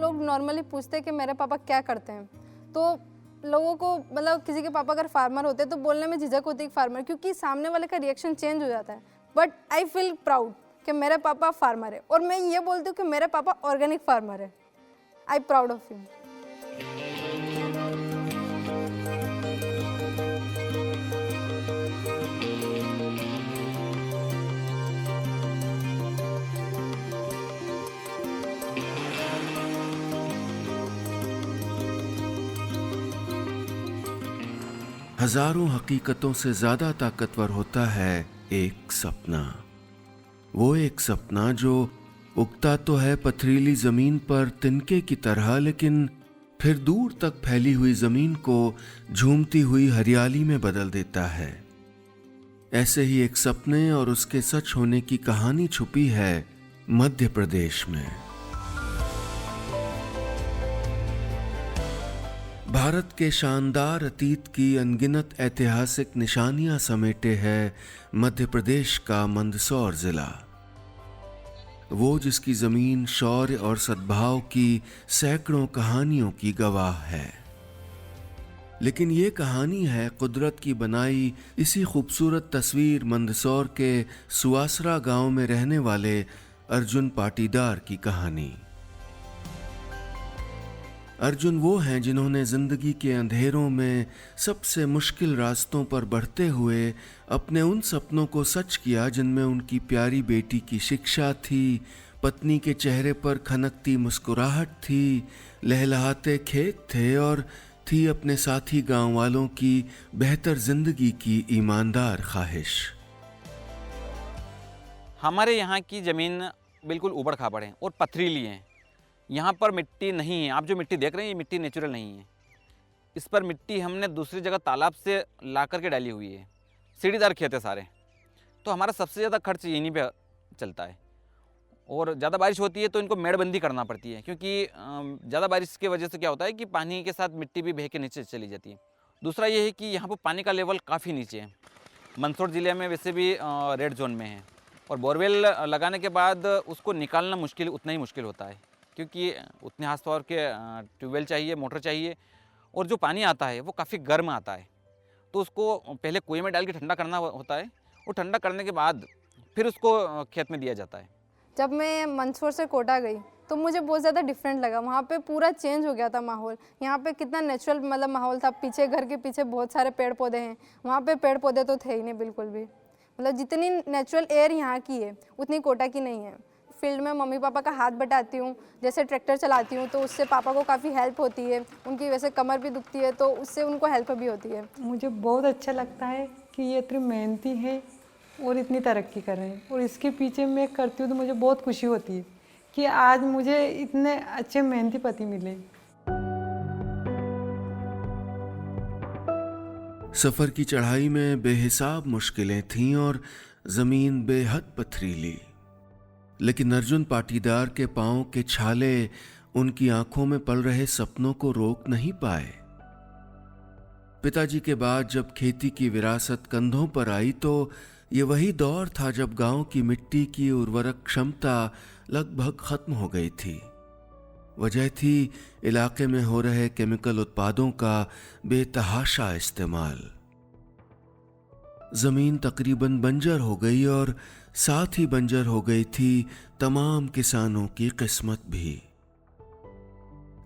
लोग नॉर्मली पूछते हैं कि मेरे पापा क्या करते हैं, तो लोगों को मतलब किसी के पापा अगर फार्मर होते तो बोलने में झिझक होती है फार्मर, क्योंकि सामने वाले का रिएक्शन चेंज हो जाता है। बट आई फील प्राउड कि मेरे पापा फार्मर है, और मैं ये बोलती हूँ कि मेरे पापा ऑर्गेनिक फार्मर है। I proud of him. हजारों हकीकतों से ज्यादा ताकतवर होता है एक सपना। वो एक सपना जो उगता तो है पथरीली जमीन पर तिनके की तरह, लेकिन फिर दूर तक फैली हुई जमीन को झूमती हुई हरियाली में बदल देता है। ऐसे ही एक सपने और उसके सच होने की कहानी छुपी है मध्य प्रदेश में। भारत के शानदार अतीत की अनगिनत ऐतिहासिक निशानियां समेटे है मध्य प्रदेश का मंदसौर जिला। वो जिसकी जमीन शौर्य और सद्भाव की सैकड़ों कहानियों की गवाह है। लेकिन ये कहानी है कुदरत की बनाई इसी खूबसूरत तस्वीर मंदसौर के सुवासरा गांव में रहने वाले अर्जुन पाटीदार की कहानी। अर्जुन वो हैं जिन्होंने जिंदगी के अंधेरों में सबसे मुश्किल रास्तों पर बढ़ते हुए अपने उन सपनों को सच किया जिनमें उनकी प्यारी बेटी की शिक्षा थी, पत्नी के चेहरे पर खनकती मुस्कुराहट थी, लहलहाते खेत थे और थी अपने साथी गांव वालों की बेहतर जिंदगी की ईमानदार ख्वाहिश। हमारे यहाँ की ज़मीन बिल्कुल ऊबड़ खाबड़ है और पथरीली है। यहाँ पर मिट्टी नहीं है। आप जो मिट्टी देख रहे हैं ये मिट्टी नेचुरल नहीं है। इस पर मिट्टी हमने दूसरी जगह तालाब से ला करके डाली हुई है। सीढ़ीदार खेत है सारे, तो हमारा सबसे ज़्यादा खर्च यहीं पे चलता है। और ज़्यादा बारिश होती है तो इनको मेड़बंदी करना पड़ती है, क्योंकि ज़्यादा बारिश की वजह से क्या होता है कि पानी के साथ मिट्टी भी बह के नीचे चली जाती है। दूसरा ये है कि यहाँ पर पानी का लेवल काफ़ी नीचे है। मंदसौर ज़िले में वैसे भी रेड जोन में है, और बोरवेल लगाने के बाद उसको निकालना उतना ही मुश्किल होता है, क्योंकि उतने हाथ पावर के ट्यूबवेल चाहिए, मोटर चाहिए, और जो पानी आता है वो काफ़ी गर्म आता है। तो उसको पहले कुएं में डाल के ठंडा करना होता है, और ठंडा करने के बाद फिर उसको खेत में दिया जाता है। जब मैं मंदसौर से कोटा गई तो मुझे बहुत ज़्यादा डिफरेंट लगा। वहाँ पे पूरा चेंज हो गया था माहौल। यहाँ पे कितना नेचुरल मतलब माहौल था। पीछे घर के पीछे बहुत सारे पेड़ पौधे हैं, वहाँ पे पेड़ पौधे तो थे ही नहीं बिल्कुल भी। मतलब जितनी नेचुरल एयर यहाँ की है उतनी कोटा की नहीं है। फील्ड में मम्मी पापा का हाथ बटाती हूँ, जैसे ट्रैक्टर चलाती हूँ तो उससे पापा को काफ़ी हेल्प होती है। उनकी वैसे कमर भी दुखती है तो उससे उनको हेल्प भी होती है। मुझे बहुत अच्छा लगता है कि ये इतनी मेहनती है और इतनी तरक्की कर रहे हैं, और इसके पीछे मैं करती हूँ तो मुझे बहुत खुशी होती है कि आज मुझे इतने अच्छे मेहनती पति मिले। सफर की चढ़ाई में बेहिसाब मुश्किलें थीं और जमीन बेहद पथरीली, लेकिन अर्जुन पाटीदार के पांव के छाले उनकी आंखों में पल रहे सपनों को रोक नहीं पाए। पिताजी के बाद जब खेती की विरासत कंधों पर आई तो ये वही दौर था जब गांव की मिट्टी की उर्वरक क्षमता लगभग खत्म हो गई थी। वजह थी इलाके में हो रहे केमिकल उत्पादों का बेतहाशा इस्तेमाल। जमीन तकरीबन बंजर हो गई और साथ ही बंजर हो गई थी तमाम किसानों की किस्मत भी।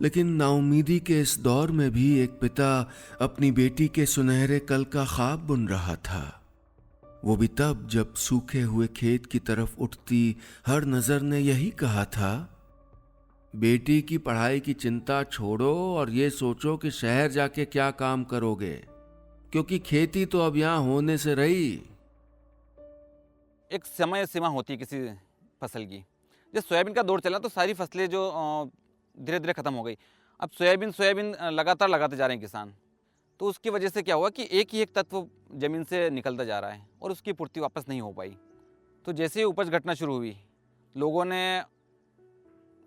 लेकिन नाउमीदी के इस दौर में भी एक पिता अपनी बेटी के सुनहरे कल का ख्वाब बुन रहा था। वो भी तब जब सूखे हुए खेत की तरफ उठती हर नजर ने यही कहा था, बेटी की पढ़ाई की चिंता छोड़ो और ये सोचो कि शहर जाके क्या काम करोगे, क्योंकि खेती तो अब यहां होने से रही। एक समय सीमा होती है किसी फसल की। जब सोयाबीन का दौर चला तो सारी फसलें जो धीरे धीरे ख़त्म हो गई। अब सोयाबीन लगातार लगाते जा रहे हैं किसान, तो उसकी वजह से क्या हुआ कि एक तत्व ज़मीन से निकलता जा रहा है और उसकी पूर्ति वापस नहीं हो पाई। तो जैसे ही उपज घटना शुरू हुई, लोगों ने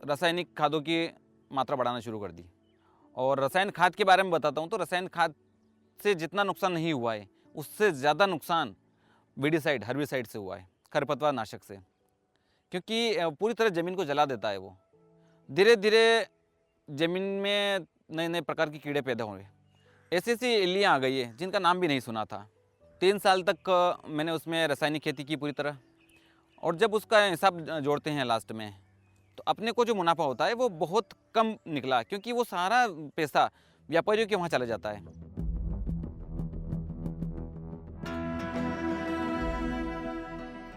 रासायनिक खादों की मात्रा बढ़ाना शुरू कर दी। और रसायन खाद के बारे में बताता हूँ तो रसायन खाद से जितना नुकसान नहीं हुआ है उससे ज़्यादा नुकसान वीडिसाइड हर्बिसाइड से हुआ है, खरपतवार नाशक से, क्योंकि पूरी तरह ज़मीन को जला देता है। वो धीरे धीरे ज़मीन में नए नए प्रकार के कीड़े पैदा हुए। ऐसी ऐसी इल्लियाँ आ गई है जिनका नाम भी नहीं सुना था। 3 साल तक मैंने उसमें रासायनिक खेती की पूरी तरह, और जब उसका हिसाब जोड़ते हैं लास्ट में, तो अपने को जो मुनाफा होता है वो बहुत कम निकला, क्योंकि वो सारा पैसा व्यापारियों के वहाँ चला जाता है।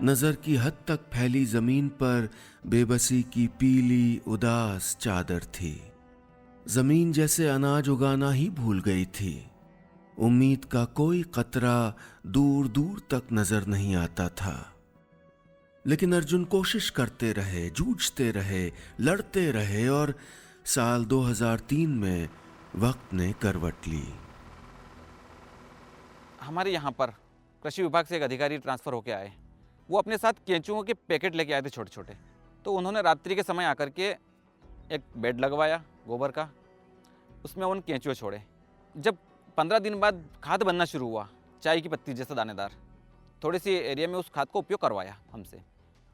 नजर की हद तक फैली जमीन पर बेबसी की पीली उदास चादर थी। जमीन जैसे अनाज उगाना ही भूल गई थी। उम्मीद का कोई कतरा दूर दूर तक नजर नहीं आता था। लेकिन अर्जुन कोशिश करते रहे, जूझते रहे, लड़ते रहे, और साल 2003 में वक्त ने करवट ली। हमारे यहाँ पर कृषि विभाग से एक अधिकारी ट्रांसफ़र होकर आए। वो अपने साथ केंचुओं के पैकेट लेके आए थे छोटे छोटे। तो उन्होंने रात्रि के समय आकर के एक बेड लगवाया गोबर का, उसमें उन केंचुए छोड़े। जब 15 दिन बाद खाद बनना शुरू हुआ, चाय की पत्ती जैसा दानेदार, थोड़ी सी एरिया में उस खाद को उपयोग करवाया हमसे।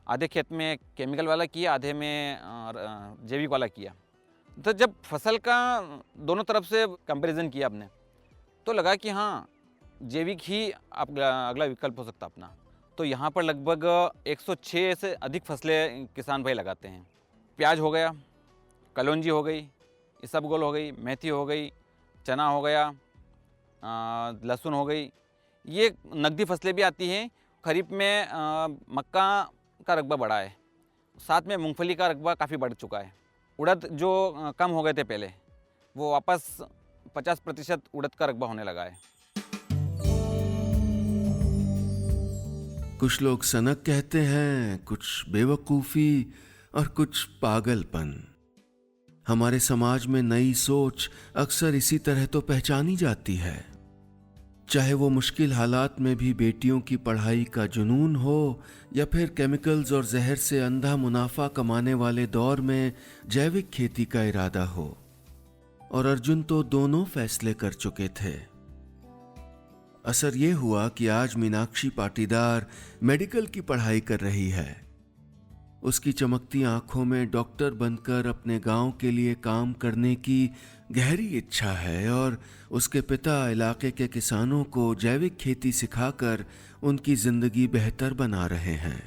आधे खेत में केमिकल वाला किया, आधे में जैविक वाला किया। तो जब फसल का दोनों तरफ से कंपैरिजन किया आपने, तो लगा कि हाँ, जैविक ही अगला विकल्प हो सकता अपना। तो यहाँ पर लगभग 106 से अधिक फसलें किसान भाई लगाते हैं। प्याज हो गया, कलौंजी हो गई, इसबगोल हो गई, मेथी हो गई, चना हो गया, लहसुन हो गई। ये नकदी फसलें भी आती हैं। खरीफ में मक्का का रकबा बढ़ा है, साथ में मूंगफली का रकबा काफ़ी बढ़ चुका है। उड़द जो कम हो गए थे पहले, वो वापस 50% उड़द का रकबा होने लगा है। कुछ लोग सनक कहते हैं, कुछ बेवकूफ़ी और कुछ पागलपन। हमारे समाज में नई सोच अक्सर इसी तरह तो पहचानी जाती है। चाहे वो मुश्किल हालात में भी बेटियों की पढ़ाई का जुनून हो, या फिर केमिकल्स और जहर से अंधा मुनाफा कमाने वाले दौर में जैविक खेती का इरादा हो। और अर्जुन तो दोनों फैसले कर चुके थे। असर ये हुआ कि आज मीनाक्षी पाटीदार मेडिकल की पढ़ाई कर रही है। उसकी चमकती आंखों में डॉक्टर बनकर अपने गांव के लिए काम करने की गहरी इच्छा है, और उसके पिता इलाके के किसानों को जैविक खेती सिखाकर उनकी जिंदगी बेहतर बना रहे हैं।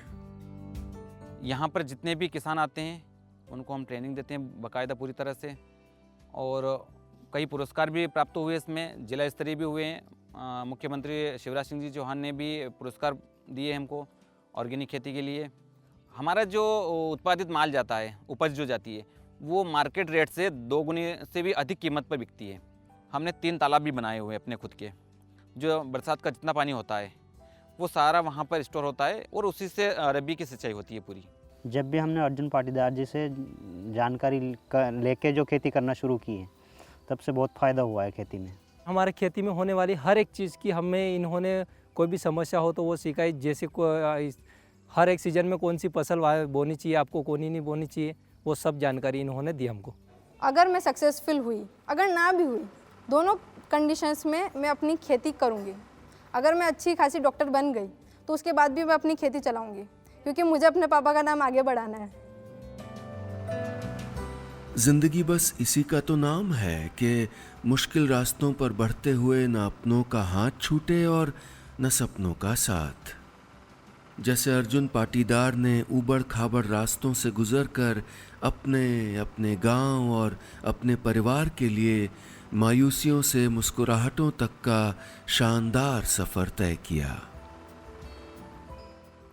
यहाँ पर जितने भी किसान आते हैं उनको हम ट्रेनिंग देते हैं बाकायदा पूरी तरह से, और कई पुरस्कार भी प्राप्त हुए इसमें, जिला स्तरीय भी हुए हैं। मुख्यमंत्री शिवराज सिंह जी चौहान ने भी पुरस्कार दिए हमको ऑर्गेनिक खेती के लिए। हमारा जो उत्पादित माल जाता है, उपज जो जाती है, वो मार्केट रेट से 2 गुनी से भी अधिक कीमत पर बिकती है। हमने 3 तालाब भी बनाए हुए अपने खुद के। जो बरसात का जितना पानी होता है वो सारा वहाँ पर स्टोर होता है, और उसी से रबी की सिंचाई होती है पूरी। जब भी हमने अर्जुन पाटीदार जी से जानकारी लेके जो खेती करना शुरू की है, तब से बहुत फ़ायदा हुआ है खेती में। हमारे खेती में होने वाली हर एक चीज़ की हमें इन्होंने कोई भी समस्या हो तो वो सिखाई। जैसे हर एक सीज़न में कौन सी फसल बोनी चाहिए, आपको कौन नहीं बोनी चाहिए, वो सब जानकारी इन्होंने दी हमको। अगर मैं सक्सेसफुल हुई, अगर ना भी हुई, दोनों कंडीशंस में मैं अपनी खेती करूँगी। अगर मैं अच्छी खासी डॉक्टर बन गई तो उसके बाद भी मैं अपनी खेती चलाऊँगी, क्योंकि मुझे अपने पापा का नाम आगे बढ़ाना है। जिंदगी बस इसी का तो नाम है कि मुश्किल रास्तों पर बढ़ते हुए न अपनों का हाथ छूटे और न सपनों का साथ। जैसे अर्जुन पाटीदार ने ऊबड़ खाबड़ रास्तों से गुजरकर अपने गांव और अपने परिवार के लिए मायूसियों से मुस्कुराहटों तक का शानदार सफर तय किया।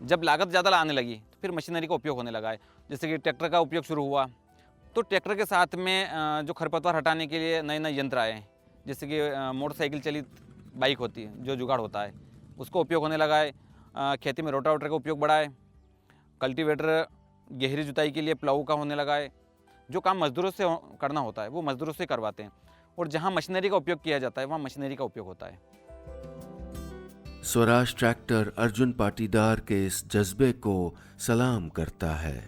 जब लागत ज़्यादा आने लगी तो फिर मशीनरी का उपयोग होने लगा है। जैसे कि ट्रैक्टर का उपयोग शुरू हुआ, तो ट्रैक्टर के साथ में जो खरपतवार हटाने के लिए नए नए यंत्र आए हैं। जैसे कि मोटरसाइकिल चलित बाइक होती है, जो जुगाड़ होता है, उसका उपयोग होने लगा है। खेती में रोटावेटर का उपयोग बढ़ा है। कल्टीवेटर गहरी जुताई के लिए प्लाऊ का होने लगा है। जो काम मजदूरों से करना होता है वो मजदूरों से करवाते हैं, और जहाँ मशीनरी का उपयोग किया जाता है वहाँ मशीनरी का उपयोग होता है। स्वराज ट्रैक्टर अर्जुन पाटीदार के इस जज्बे को सलाम करता है।